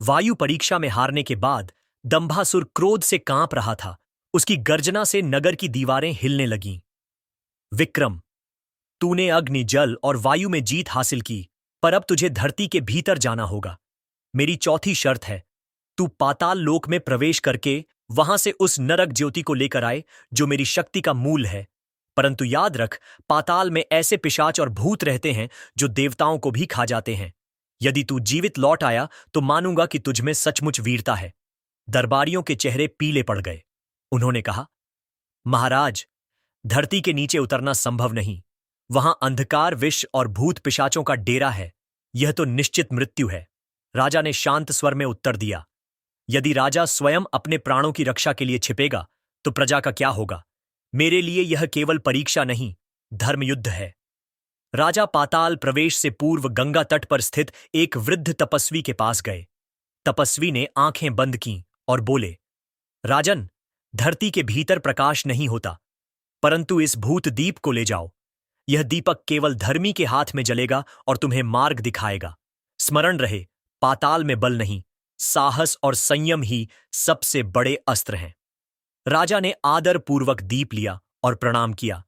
वायु परीक्षा में हारने के बाद दंभासुर क्रोध से कांप रहा था। उसकी गर्जना से नगर की दीवारें हिलने लगीं। विक्रम, तूने अग्नि, जल और वायु में जीत हासिल की, पर अब तुझे धरती के भीतर जाना होगा। मेरी चौथी शर्त है, तू पाताल लोक में प्रवेश करके वहां से उस नरक ज्योति को लेकर आए जो मेरी शक्ति का मूल है। परंतु याद रख, पाताल में ऐसे पिशाच और भूत रहते हैं जो देवताओं को भी खा जाते हैं। यदि तू जीवित लौट आया तो मानूंगा कि तुझमें सचमुच वीरता है। दरबारियों के चेहरे पीले पड़ गए। उन्होंने कहा, महाराज, धरती के नीचे उतरना संभव नहीं। वहां अंधकार, विष और भूत पिशाचों का डेरा है। यह तो निश्चित मृत्यु है। राजा ने शांत स्वर में उत्तर दिया। यदि राजा स्वयं अपने प्राणों की रक्षा के लिए छिपेगा तो प्रजा का क्या होगा? मेरे लिए यह केवल परीक्षा नहीं, धर्मयुद्ध है। राजा पाताल प्रवेश से पूर्व गंगा तट पर स्थित एक वृद्ध तपस्वी के पास गए। तपस्वी ने आंखें बंद कीं और बोले, राजन, धरती के भीतर प्रकाश नहीं होता, परंतु इस भूत दीप को ले जाओ। यह दीपक केवल धर्मी के हाथ में जलेगा और तुम्हें मार्ग दिखाएगा। स्मरण रहे, पाताल में बल नहीं, साहस और संयम ही सबसे बड़े अस्त्र हैं। राजा ने आदर पूर्वक दीप लिया और प्रणाम किया।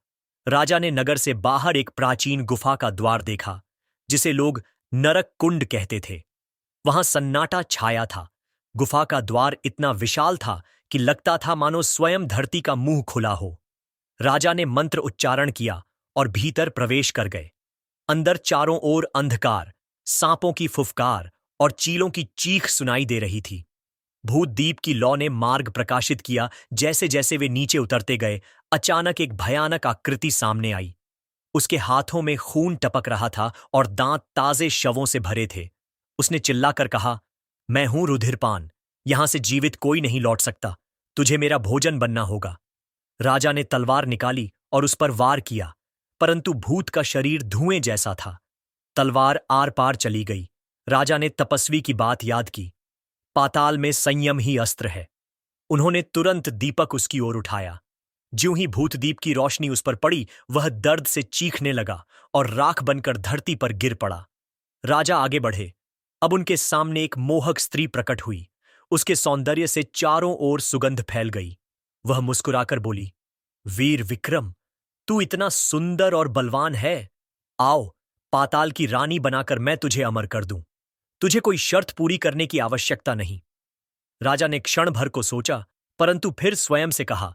राजा ने नगर से बाहर एक प्राचीन गुफा का द्वार देखा, जिसे लोग नरक कुंड कहते थे। वहां सन्नाटा छाया था। गुफा का द्वार इतना विशाल था कि लगता था मानो स्वयं धरती का मुंह खुला हो। राजा ने मंत्र उच्चारण किया और भीतर प्रवेश कर गए। अंदर चारों ओर अंधकार, सांपों की फुफकार और चीलों की चीख सुनाई दे रही थी। भूतदीप की लौ ने मार्ग प्रकाशित किया। जैसे जैसे वे नीचे उतरते गए, अचानक एक भयानक आकृति सामने आई। उसके हाथों में खून टपक रहा था और दांत ताजे शवों से भरे थे। उसने चिल्लाकर कहा, मैं हूं रुधिरपान, यहां से जीवित कोई नहीं लौट सकता। तुझे मेरा भोजन बनना होगा। राजा ने तलवार निकाली और उस पर वार किया, परंतु भूत का शरीर धुएं जैसा था। तलवार आर पार चली गई। राजा ने तपस्वी की बात याद की। पाताल में संयम ही अस्त्र है। उन्होंने तुरंत दीपक उसकी ओर उठाया। ज्यों ही भूतदीप की रोशनी उस पर पड़ी, वह दर्द से चीखने लगा और राख बनकर धरती पर गिर पड़ा। राजा आगे बढ़े। अब उनके सामने एक मोहक स्त्री प्रकट हुई। उसके सौंदर्य से चारों ओर सुगंध फैल गई। वह मुस्कुराकर बोली, वीर विक्रम, तू इतना सुंदर और बलवान है। आओ, पाताल की रानी बनाकर मैं तुझे अमर कर दूं। तुझे कोई शर्त पूरी करने की आवश्यकता नहीं। राजा ने क्षण भर को सोचा, परंतु फिर स्वयं से कहा,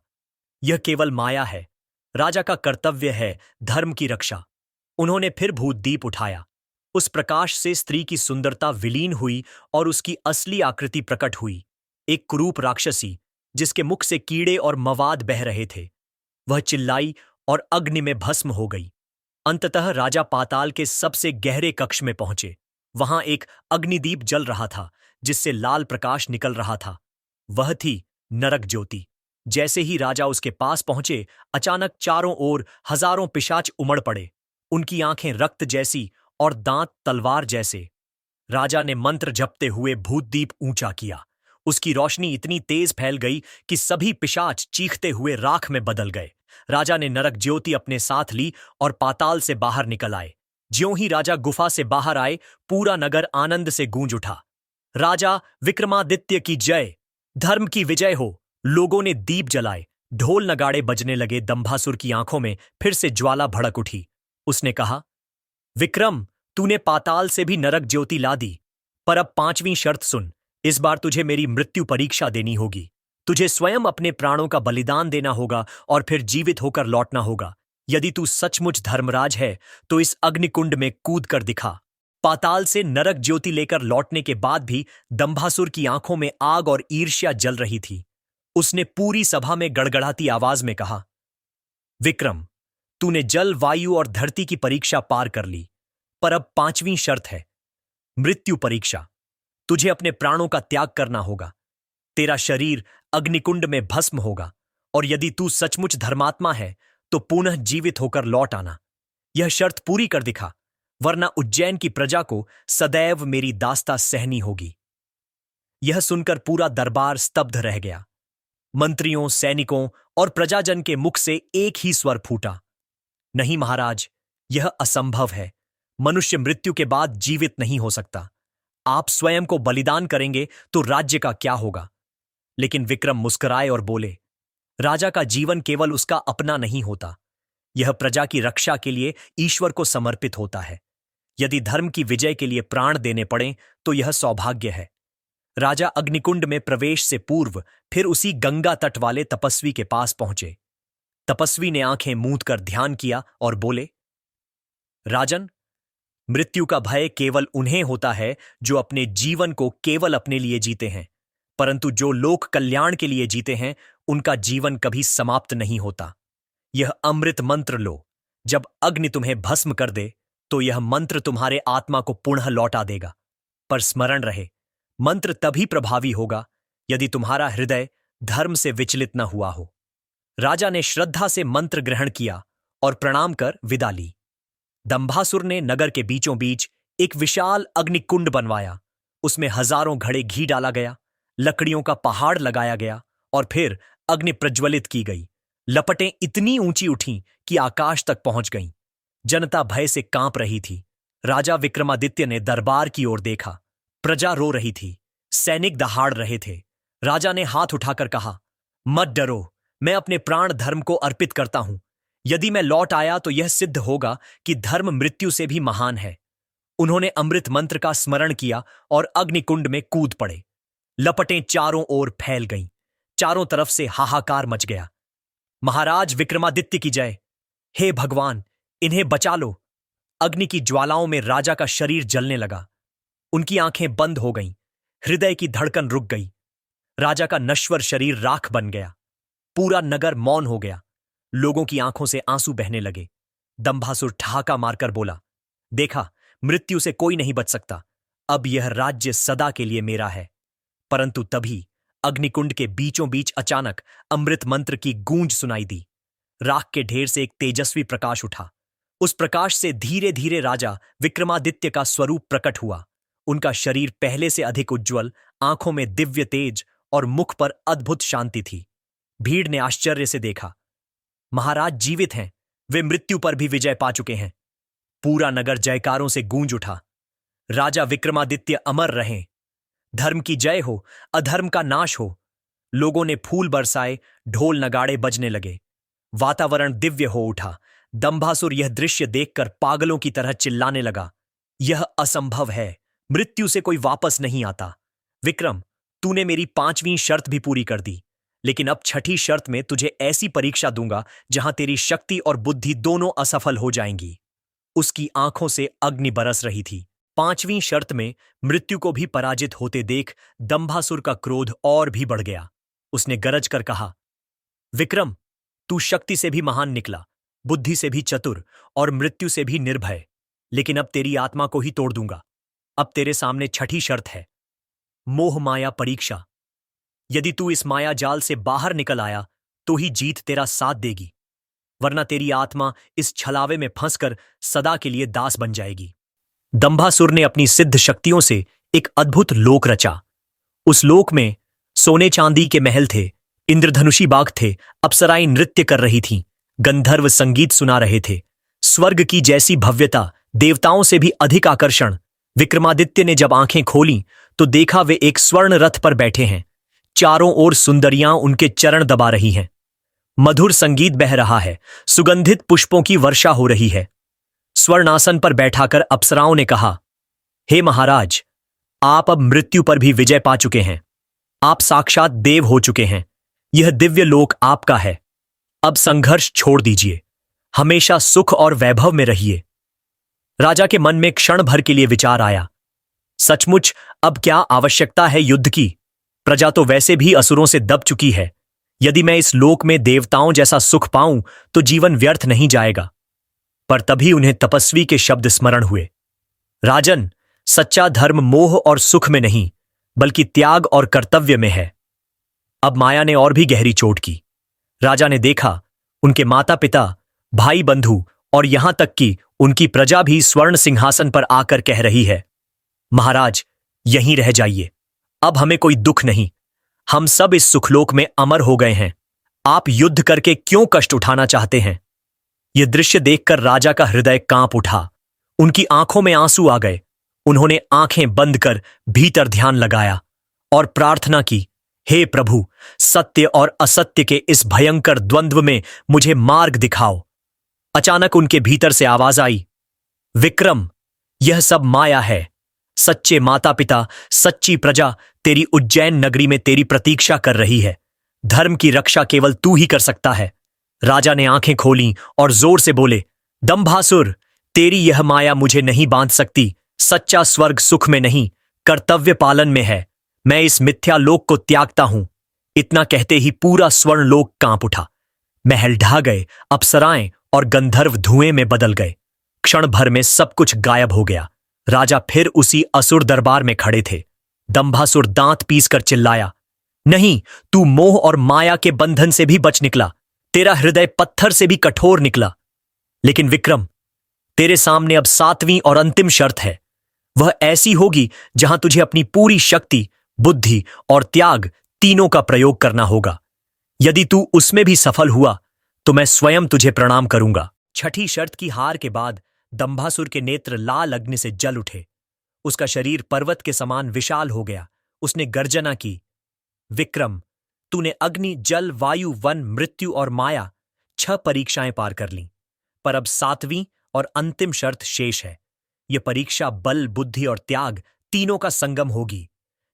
यह केवल माया है। राजा का कर्तव्य है धर्म की रक्षा। उन्होंने फिर भूतदीप उठाया। उस प्रकाश से स्त्री की सुंदरता विलीन हुई और उसकी असली आकृति प्रकट हुई, एक कुरूप राक्षसी, जिसके मुख से कीड़े और मवाद बह रहे थे। वह चिल्लाई और अग्नि में भस्म हो गई। अंततः राजा पाताल के सबसे गहरे कक्ष में पहुंचे। वहां एक अग्निदीप जल रहा था, जिससे लाल प्रकाश निकल रहा था। वह थी नरक ज्योति। जैसे ही राजा उसके पास पहुंचे, अचानक चारों ओर हजारों पिशाच उमड़ पड़े। उनकी आंखें रक्त जैसी और दांत तलवार जैसे। राजा ने मंत्र जपते हुए भूतदीप ऊंचा किया। उसकी रोशनी इतनी तेज फैल गई कि सभी पिशाच चीखते हुए राख में बदल गए। राजा ने नरक ज्योति अपने साथ ली और पाताल से बाहर निकल आए। ज्यों ही राजा गुफा से बाहर आए, पूरा नगर आनंद से गूंज उठा। राजा विक्रमादित्य की जय, धर्म की विजय हो। लोगों ने दीप जलाए, ढोल नगाड़े बजने लगे। दंभासुर की आंखों में फिर से ज्वाला भड़क उठी। उसने कहा, विक्रम, तूने पाताल से भी नरक ज्योति ला दी, पर अब पांचवीं शर्त सुन। इस बार तुझे मेरी मृत्यु परीक्षा देनी होगी। तुझे स्वयं अपने प्राणों का बलिदान देना होगा और फिर जीवित होकर लौटना होगा। यदि तू सचमुच धर्मराज है तो इस अग्निकुंड में कूद कर दिखा। पाताल से नरक ज्योति लेकर लौटने के बाद भी दंभासुर की आंखों में आग और ईर्ष्या जल रही थी। उसने पूरी सभा में गड़गड़ाती आवाज में कहा, विक्रम, तूने जल, वायु और धरती की परीक्षा पार कर ली, पर अब पांचवीं शर्त है, मृत्यु परीक्षा। तुझे अपने प्राणों का त्याग करना होगा। तेरा शरीर अग्निकुंड में भस्म होगा और यदि तू सचमुच धर्मात्मा है तो पुनः जीवित होकर लौट आना। यह शर्त पूरी कर दिखा, वरना उज्जैन की प्रजा को सदैव मेरी दास्ता सहनी होगी। यह सुनकर पूरा दरबार स्तब्ध रह गया। मंत्रियों, सैनिकों और प्रजाजन के मुख से एक ही स्वर फूटा, नहीं महाराज, यह असंभव है। मनुष्य मृत्यु के बाद जीवित नहीं हो सकता। आप स्वयं को बलिदान करेंगे तो राज्य का क्या होगा? लेकिन विक्रम मुस्कुराए और बोले, राजा का जीवन केवल उसका अपना नहीं होता, यह प्रजा की रक्षा के लिए ईश्वर को समर्पित होता है। यदि धर्म की विजय के लिए प्राण देने पड़े तो यह सौभाग्य है। राजा अग्निकुंड में प्रवेश से पूर्व फिर उसी गंगा तट वाले तपस्वी के पास पहुंचे। तपस्वी ने आंखें मूंद कर ध्यान किया और बोले, राजन, मृत्यु का भय केवल उन्हें होता है जो अपने जीवन को केवल अपने लिए जीते हैं, परंतु जो लोक कल्याण के लिए जीते हैं उनका जीवन कभी समाप्त नहीं होता। यह अमृत मंत्र लो। जब अग्नि तुम्हें भस्म कर दे तो यह मंत्र तुम्हारे आत्मा को पुनः लौटा देगा। पर स्मरण रहे, मंत्र तभी प्रभावी होगा यदि तुम्हारा हृदय धर्म से विचलित न हुआ हो। राजा ने श्रद्धा से मंत्र ग्रहण किया और प्रणाम कर विदा ली। दंभासुर ने नगर के बीचों बीच एक विशाल अग्निकुंड बनवाया। उसमें हजारों घड़े घी डाला गया, लकड़ियों का पहाड़ लगाया गया और फिर अग्नि प्रज्वलित की गई। लपटें इतनी ऊंची उठीं कि आकाश तक पहुंच गईं। जनता भय से कांप रही थी। राजा विक्रमादित्य ने दरबार की ओर देखा। प्रजा रो रही थी, सैनिक दहाड़ रहे थे। राजा ने हाथ उठाकर कहा, मत डरो, मैं अपने प्राण धर्म को अर्पित करता हूं। यदि मैं लौट आया तो यह सिद्ध होगा कि धर्म मृत्यु से भी महान है। उन्होंने अमृत मंत्र का स्मरण किया और अग्निकुंड में कूद पड़े। लपटें चारों ओर फैल गईं। चारों तरफ से हाहाकार मच गया। महाराज विक्रमादित्य की जय! हे भगवान, इन्हें बचा लो! अग्नि की ज्वालाओं में राजा का शरीर जलने लगा। उनकी आंखें बंद हो गईं, हृदय की धड़कन रुक गई। राजा का नश्वर शरीर राख बन गया। पूरा नगर मौन हो गया। लोगों की आंखों से आंसू बहने लगे। दंभासुर ठहाका मारकर बोला, देखा, मृत्यु से कोई नहीं बच सकता। अब यह राज्य सदा के लिए मेरा है। परंतु तभी अग्निकुंड के बीचों बीच अचानक अमृत मंत्र की गूंज सुनाई दी। राख के ढेर से एक तेजस्वी प्रकाश उठा। उस प्रकाश से धीरे धीरे राजा विक्रमादित्य का स्वरूप प्रकट हुआ। उनका शरीर पहले से अधिक उज्ज्वल, आंखों में दिव्य तेज और मुख पर अद्भुत शांति थी। भीड़ ने आश्चर्य से देखा। महाराज जीवित हैं, वे मृत्यु पर भी विजय पा चुके हैं। पूरा नगर जयकारों से गूंज उठा। राजा विक्रमादित्य अमर रहें। धर्म की जय हो, अधर्म का नाश हो। लोगों ने फूल बरसाए, ढोल नगाड़े बजने लगे। वातावरण दिव्य हो उठा। दंभासुर यह दृश्य देखकर पागलों की तरह चिल्लाने लगा, यह असंभव है, मृत्यु से कोई वापस नहीं आता। विक्रम, तूने मेरी 5वीं शर्त भी पूरी कर दी, लेकिन अब 6ठी शर्त में तुझे ऐसी परीक्षा दूंगा जहां तेरी शक्ति और बुद्धि दोनों असफल हो जाएंगी। उसकी आंखों से अग्नि बरस रही थी। 5वीं शर्त में मृत्यु को भी पराजित होते देख दंभासुर का क्रोध और भी बढ़ गया। उसने गरज कर कहा, विक्रम, तू शक्ति से भी महान निकला, बुद्धि से भी चतुर और मृत्यु से भी निर्भय, लेकिन अब तेरी आत्मा को ही तोड़ दूंगा। अब तेरे सामने 6ठी शर्त है, मोह माया परीक्षा। यदि तू इस माया जाल से बाहर निकल आया तो ही जीत तेरा साथ देगी, वरना तेरी आत्मा इस छलावे में फंसकर सदा के लिए दास बन जाएगी। दंभासुर ने अपनी सिद्ध शक्तियों से एक अद्भुत लोक रचा। उस लोक में सोने चांदी के महल थे, इंद्रधनुषी बाग थे, अप्सराएं नृत्य कर रही थीं, गंधर्व संगीत सुना रहे थे। स्वर्ग की जैसी भव्यता, देवताओं से भी अधिक आकर्षण। विक्रमादित्य ने जब आंखें खोलीं तो देखा वे एक स्वर्ण रथ पर बैठे हैं। चारों ओर सुंदरियां उनके चरण दबा रही हैं। मधुर संगीत बह रहा है, सुगंधित पुष्पों की वर्षा हो रही है। स्वर्णासन पर बैठाकर अप्सराओं ने कहा, हे महाराज, आप अब मृत्यु पर भी विजय पा चुके हैं। आप साक्षात देव हो चुके हैं। यह दिव्य लोक आपका है। अब संघर्ष छोड़ दीजिए, हमेशा सुख और वैभव में रहिए। राजा के मन में क्षण भर के लिए विचार आया, सचमुच अब क्या आवश्यकता है युद्ध की? प्रजा तो वैसे भी असुरों से दब चुकी है। यदि मैं इस लोक में देवताओं जैसा सुख पाऊं तो जीवन व्यर्थ नहीं जाएगा। पर तभी उन्हें तपस्वी के शब्द स्मरण हुए, राजन, सच्चा धर्म मोह और सुख में नहीं बल्कि त्याग और कर्तव्य में है। अब माया ने और भी गहरी चोट की। राजा ने देखा उनके माता पिता, भाई बंधु और यहां तक कि उनकी प्रजा भी स्वर्ण सिंहासन पर आकर कह रही है, महाराज, यहीं रह जाइए, अब हमें कोई दुख नहीं, हम सब इस सुखलोक में अमर हो गए हैं। आप युद्ध करके क्यों कष्ट उठाना चाहते हैं? यह दृश्य देखकर राजा का हृदय कांप उठा। उनकी आंखों में आंसू आ गए। उन्होंने आंखें बंद कर भीतर ध्यान लगाया और प्रार्थना की, हे प्रभु, सत्य और असत्य के इस भयंकर द्वंद्व में मुझे मार्ग दिखाओ। अचानक उनके भीतर से आवाज आई, विक्रम, यह सब माया है। सच्चे माता पिता, सच्ची प्रजा तेरी उज्जैन नगरी में तेरी प्रतीक्षा कर रही है। धर्म की रक्षा केवल तू ही कर सकता है। राजा ने आंखें खोलीं और जोर से बोले, दंभासुर, तेरी यह माया मुझे नहीं बांध सकती। सच्चा स्वर्ग सुख में नहीं, कर्तव्य पालन में है। मैं इस मिथ्या लोक को त्यागता हूं। इतना कहते ही पूरा स्वर्ण लोक कांप उठा। महल ढह गए, अप्सराएं और गंधर्व धुएं में बदल गए। क्षण भर में सब कुछ गायब हो गया। राजा फिर उसी असुर दरबार में खड़े थे। दंभासुर दांत पीसकर चिल्लाया, नहीं, तू मोह और माया के बंधन से भी बच निकला। तेरा हृदय पत्थर से भी कठोर निकला। लेकिन विक्रम, तेरे सामने अब 7वीं और अंतिम शर्त है। वह ऐसी होगी जहां तुझे अपनी पूरी शक्ति, बुद्धि और त्याग तीनों का प्रयोग करना होगा। यदि तू उसमें भी सफल हुआ तो मैं स्वयं तुझे प्रणाम करूंगा। छठी शर्त की हार के बाद दंभासुर के नेत्र लाल अग्नि से जल उठे। उसका शरीर पर्वत के समान विशाल हो गया। उसने गर्जना की, विक्रम, तूने अग्नि, जल, वायु, वन, मृत्यु और माया 6 परीक्षाएं पार कर लीं, पर अब 7वीं और अंतिम शर्त शेष है। यह परीक्षा बल, बुद्धि और त्याग तीनों का संगम होगी।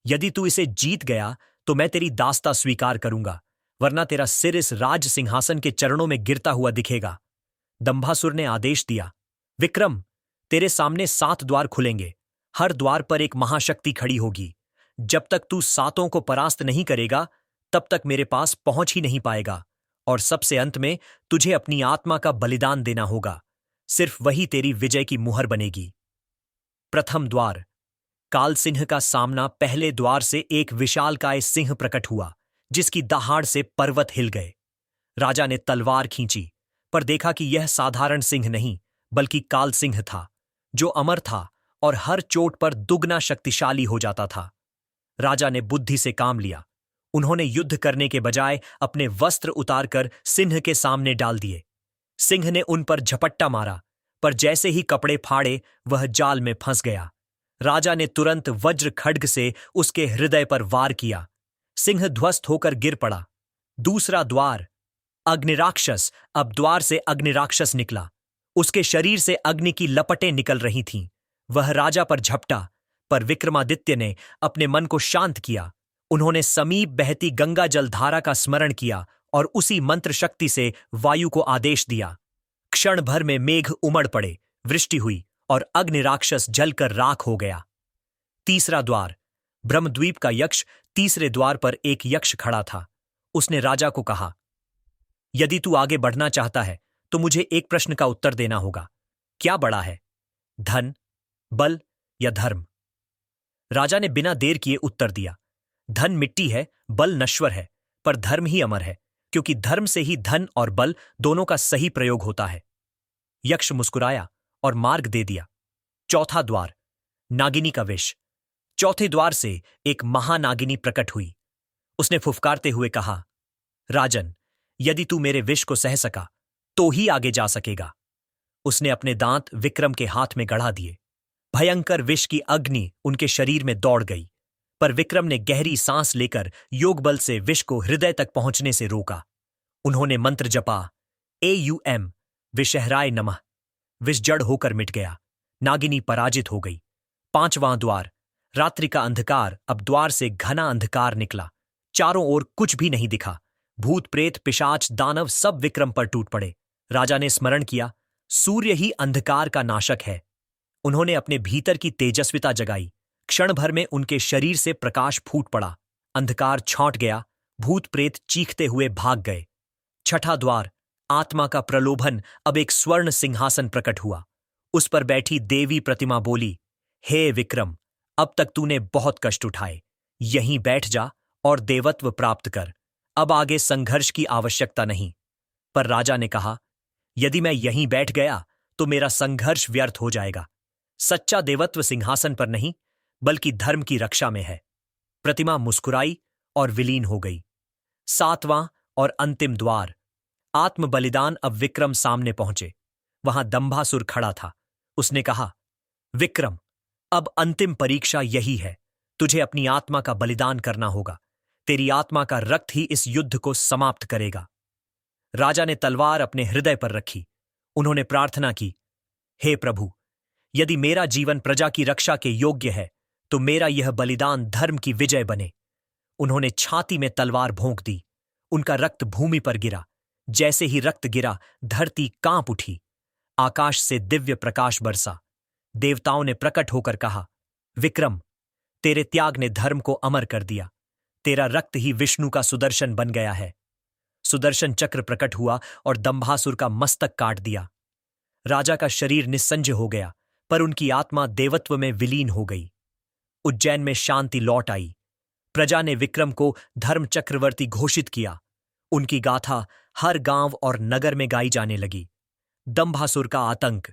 यदि तू इसे जीत गया तो मैं तेरी दास्ता स्वीकार करूंगा, वरना तेरा सिर इस राज सिंहासन के चरणों में गिरता हुआ दिखेगा। दंभासुर ने आदेश दिया, विक्रम, तेरे सामने 7 द्वार खुलेंगे। हर द्वार पर एक महाशक्ति खड़ी होगी। जब तक तू 7 को परास्त नहीं करेगा तब तक मेरे पास पहुंच ही नहीं पाएगा। और सबसे अंत में तुझे अपनी आत्मा का बलिदान देना होगा। सिर्फ वही तेरी विजय की मुहर बनेगी। प्रथम द्वार। काल सिंह का सामना। पहले द्वार से एक विशालकाय सिंह प्रकट हुआ, जिसकी दहाड़ से पर्वत हिल गए। राजा ने तलवार खींची, पर देखा कि यह साधारण सिंह नहीं, बल्कि काल सिंह था, जो अमर था और हर चोट पर दुगना शक्तिशाली हो जाता था। राजा ने बुद्धि से काम लिया। उन्होंने युद्ध करने के बजाय अपने वस्त्र उतारकर सिंह के सामने डाल दिए। सिंह ने उन पर झपट्टा मारा, पर जैसे ही कपड़े फाड़े वह जाल में फंस गया। राजा ने तुरंत वज्र खड्ग से उसके हृदय पर वार किया। सिंह ध्वस्त होकर गिर पड़ा। दूसरा द्वार। अग्निराक्षस। अब द्वार से अग्निराक्षस निकला। उसके शरीर से अग्नि की लपटें निकल रही थीं। वह राजा पर झपटा, पर विक्रमादित्य ने अपने मन को शांत किया। उन्होंने समीप बहती गंगा जल धारा का स्मरण किया और उसी मंत्र शक्ति से वायु को आदेश दिया। क्षण भर में मेघ उमड़ पड़े, वृष्टि हुई और अग्निराक्षस जलकर राख हो गया। तीसरा द्वार। ब्रह्मद्वीप का यक्ष। तीसरे द्वार पर एक यक्ष खड़ा था। उसने राजा को कहा, यदि तू आगे बढ़ना चाहता है तो मुझे एक प्रश्न का उत्तर देना होगा। क्या बड़ा है, धन, बल या धर्म? राजा ने बिना देर किए उत्तर दिया, धन मिट्टी है, बल नश्वर है, पर धर्म ही अमर है, क्योंकि धर्म से ही धन और बल दोनों का सही प्रयोग होता है। यक्ष मुस्कुराया और मार्ग दे दिया। चौथा द्वार। नागिनी का विष। चौथे द्वार से एक महानागिनी प्रकट हुई। उसने फुफकारते हुए कहा, राजन, यदि तू मेरे विष को सह सका तो ही आगे जा सकेगा। उसने अपने दांत विक्रम के हाथ में गड़ा दिए। भयंकर विष की अग्नि उनके शरीर में दौड़ गई, पर विक्रम ने गहरी सांस लेकर योग बल से विष को हृदय तक पहुंचने से रोका। उन्होंने मंत्र जपा, AUM, विषहराय नमः। विष जड़ होकर मिट गया। नागिनी पराजित हो गई। पांचवां द्वार। रात्रि का अंधकार। अब द्वार से घना अंधकार निकला। चारों ओर कुछ भी नहीं दिखा। भूत, प्रेत, पिशाच, दानव सब विक्रम पर टूट पड़े। राजा ने स्मरण किया, सूर्य ही अंधकार का नाशक है। उन्होंने अपने भीतर की तेजस्विता जगाई। क्षण भर में उनके शरीर से प्रकाश फूट पड़ा। अंधकार छौंट गया। भूत प्रेत चीखते हुए भाग गए। छठा द्वार। आत्मा का प्रलोभन। अब एक स्वर्ण सिंहासन प्रकट हुआ। उस पर बैठी देवी प्रतिमा बोली, हे विक्रम, अब तक तूने बहुत कष्ट उठाए। यहीं बैठ जा और देवत्व प्राप्त कर। अब आगे संघर्ष की आवश्यकता नहीं। पर राजा ने कहा, यदि मैं यहीं बैठ गया तो मेरा संघर्ष व्यर्थ हो जाएगा। सच्चा देवत्व सिंहासन पर नहीं, बल्कि धर्म की रक्षा में है। प्रतिमा मुस्कुराई और विलीन हो गई। सातवां और अंतिम द्वार। आत्म बलिदान। अब विक्रम सामने पहुंचे। वहां दंभासुर खड़ा था। उसने कहा, विक्रम, अब अंतिम परीक्षा यही है। तुझे अपनी आत्मा का बलिदान करना होगा। तेरी आत्मा का रक्त ही इस युद्ध को समाप्त करेगा। राजा ने तलवार अपने हृदय पर रखी। उन्होंने प्रार्थना की, हे प्रभु, यदि मेरा जीवन प्रजा की रक्षा के योग्य है तो मेरा यह बलिदान धर्म की विजय बने। उन्होंने छाती में तलवार भोंक दी। उनका रक्त भूमि पर गिरा। जैसे ही रक्त गिरा, धरती कांप उठी। आकाश से दिव्य प्रकाश बरसा। देवताओं ने प्रकट होकर कहा, विक्रम, तेरे त्याग ने धर्म को अमर कर दिया। तेरा रक्त ही विष्णु का सुदर्शन बन गया है। सुदर्शन चक्र प्रकट हुआ और दंभासुर का मस्तक काट दिया। राजा का शरीर निस्संज हो गया, पर उनकी आत्मा देवत्व में विलीन हो गई। उज्जैन में शांति लौट आई। प्रजा ने विक्रम को धर्म चक्रवर्ती घोषित किया। उनकी गाथा हर गांव और नगर में गाई जाने लगी। दंभासुर का आतंक